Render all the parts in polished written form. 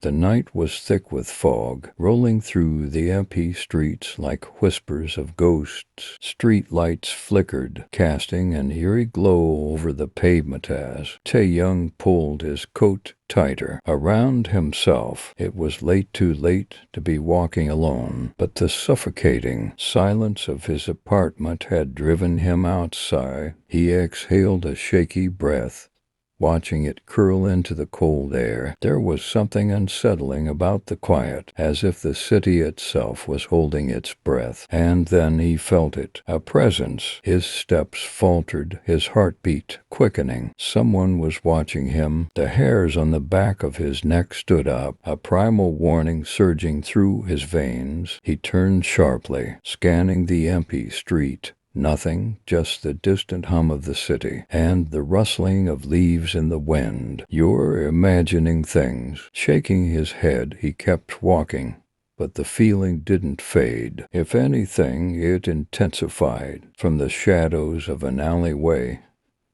The night was thick with fog, rolling through the empty streets like whispers of ghosts. Street lights flickered, casting an eerie glow over the pavement as Taehyung pulled his coat tighter around himself. It was too late to be walking alone, but the suffocating silence of his apartment had driven him outside. He exhaled a shaky breath, watching it curl into the cold air. There was something unsettling about the quiet, as if the city itself was holding its breath. And then he felt it, a presence. His steps faltered, his heartbeat quickening. Someone was watching him. The hairs on the back of his neck stood up, a primal warning surging through his veins. He turned sharply, scanning the empty street. Nothing, just the distant hum of the city and the rustling of leaves in the wind. You're imagining things. Shaking his head, he kept walking, but the feeling didn't fade. If anything, it intensified. From the shadows of an alleyway,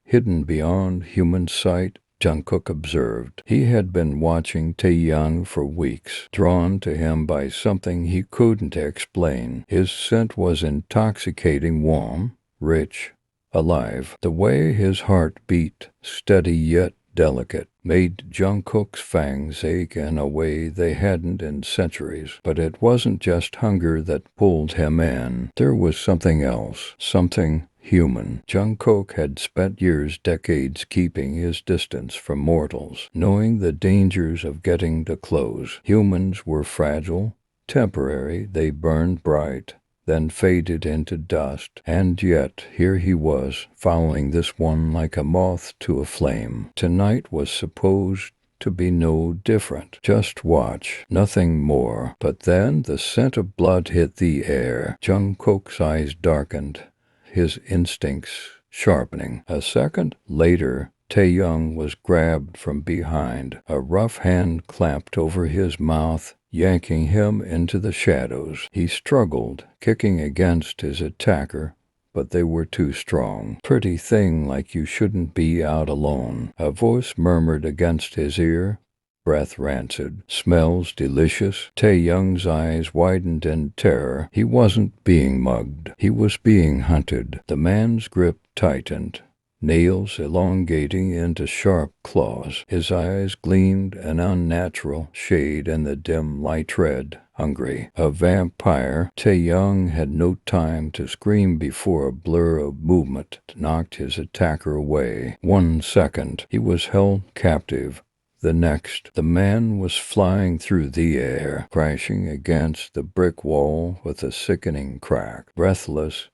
hidden beyond human sight, Jungkook observed. He had been watching Taehyung for weeks, drawn to him by something he couldn't explain. His scent was intoxicating, warm, rich, alive. The way his heart beat, steady yet delicate, made Jungkook's fangs ache in a way they hadn't in centuries. But it wasn't just hunger that pulled him in. There was something else, something human. Jungkook had spent years, decades, keeping his distance from mortals, knowing the dangers of getting too close. Humans were fragile, temporary. They burned bright, then faded into dust. And yet, here he was, following this one like a moth to a flame. Tonight was supposed to be no different. Just watch, nothing more. But then the scent of blood hit the air. Jungkook's eyes darkened, his instincts sharpening. A second later, Taehyung was grabbed from behind. A rough hand clamped over his mouth, yanking him into the shadows. He struggled, kicking against his attacker, but they were too strong. "Pretty thing, like you shouldn't be out alone," a voice murmured against his ear. Breath rancid, smells delicious. Taehyung's eyes widened in terror. He wasn't being mugged. He was being hunted. The man's grip tightened, nails elongating into sharp claws. His eyes gleamed an unnatural shade in the dim light red. Hungry. A vampire. Taehyung had no time to scream before a blur of movement knocked his attacker away. 1 second. He was held captive. The next, the man was flying through the air, crashing against the brick wall with a sickening crack. Breathless,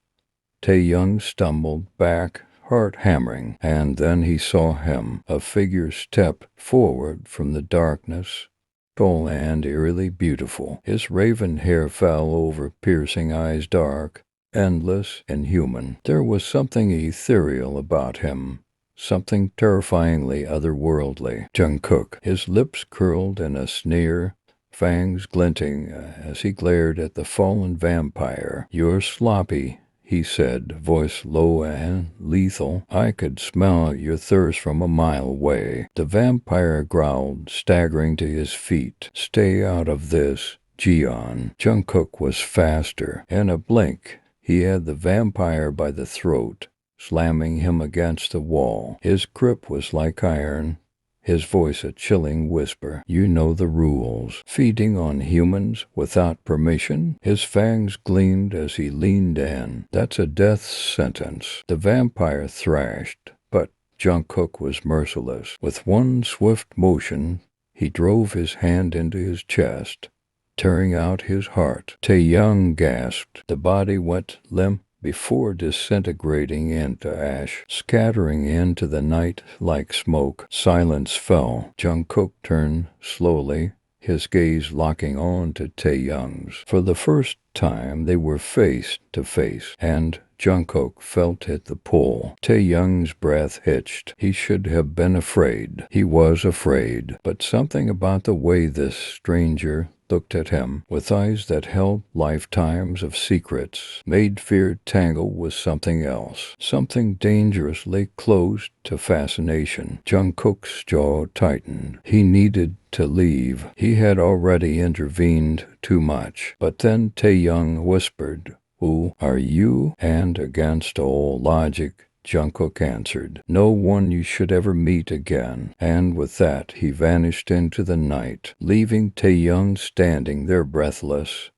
Taehyung stumbled back, heart hammering, and then he saw him. A figure stepped forward from the darkness, tall and eerily beautiful. His raven hair fell over piercing eyes, dark, endless, inhuman. There was something ethereal about him, something terrifyingly otherworldly. Jungkook, his lips curled in a sneer, fangs glinting as he glared at the fallen vampire. "You're sloppy," he said, voice low and lethal. "I could smell your thirst from a mile away." The vampire growled, staggering to his feet. "Stay out of this, Jian." Jungkook was faster. In a blink, he had the vampire by the throat, slamming him against the wall. His grip was like iron, his voice a chilling whisper. "You know the rules. Feeding on humans without permission?" His fangs gleamed as he leaned in. "That's a death sentence." The vampire thrashed, but Jungkook was merciless. With one swift motion, he drove his hand into his chest, tearing out his heart. Taehyung gasped. The body went limp before disintegrating into ash, scattering into the night like smoke. Silence fell. Jungkook turned slowly, his gaze locking on to Taehyung's. For the first time, they were face to face, and Jungkook felt at the pull. Taehyung's breath hitched. He should have been afraid. He was afraid. But something about the way this stranger looked at him, with eyes that held lifetimes of secrets, made fear tangle with something else, something dangerously close to fascination. Jungkook's jaw tightened. He needed to leave. He had already intervened too much. But then Taehyung whispered, "Who are you?" And against all logic, Jungkook answered, "No one you should ever meet again." And with that, he vanished into the night, leaving Taehyung standing there breathless,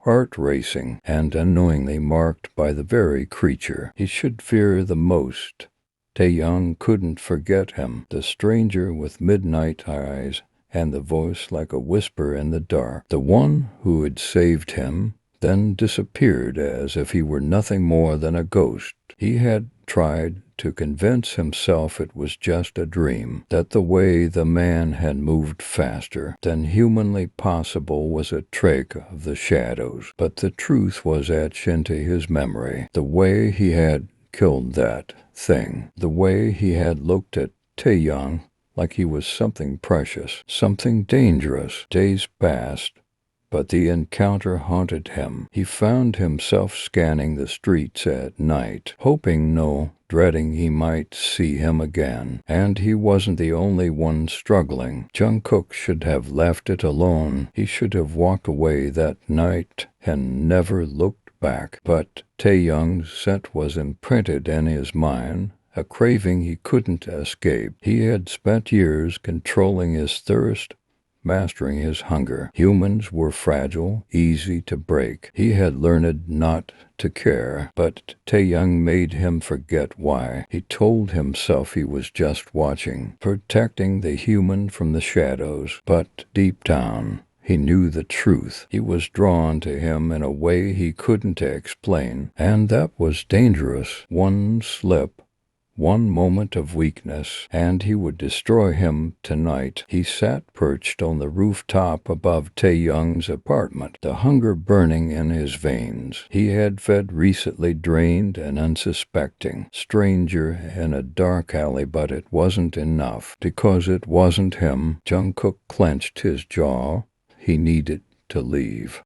heart racing, and unknowingly marked by the very creature he should fear the most. Taehyung couldn't forget him, the stranger with midnight eyes and the voice like a whisper in the dark, the one who had saved him, then disappeared as if he were nothing more than a ghost. He had tried to convince himself it was just a dream, that the way the man had moved faster than humanly possible was a trick of the shadows. But the truth was etched into his memory, the way he had killed that thing, the way he had looked at Taehyung like he was something precious, something dangerous. Days passed, but the encounter haunted him. He found himself scanning the streets at night, hoping, no, dreading he might see him again. And he wasn't the only one struggling. Jungkook should have left it alone. He should have walked away that night and never looked back. But Taehyung's scent was imprinted in his mind, a craving he couldn't escape. He had spent years controlling his thirst, mastering his hunger. Humans were fragile, easy to break. He had learned not to care, but Taehyung made him forget why. He told himself he was just watching, protecting the human from the shadows, but deep down, he knew the truth. He was drawn to him in a way he couldn't explain, and that was dangerous. One slip, one moment of weakness, and he would destroy him tonight. He sat perched on the rooftop above Taehyung's apartment, the hunger burning in his veins. He had fed recently, drained and unsuspecting. Stranger in a dark alley, but it wasn't enough. Because it wasn't him, Jungkook clenched his jaw. He needed to leave.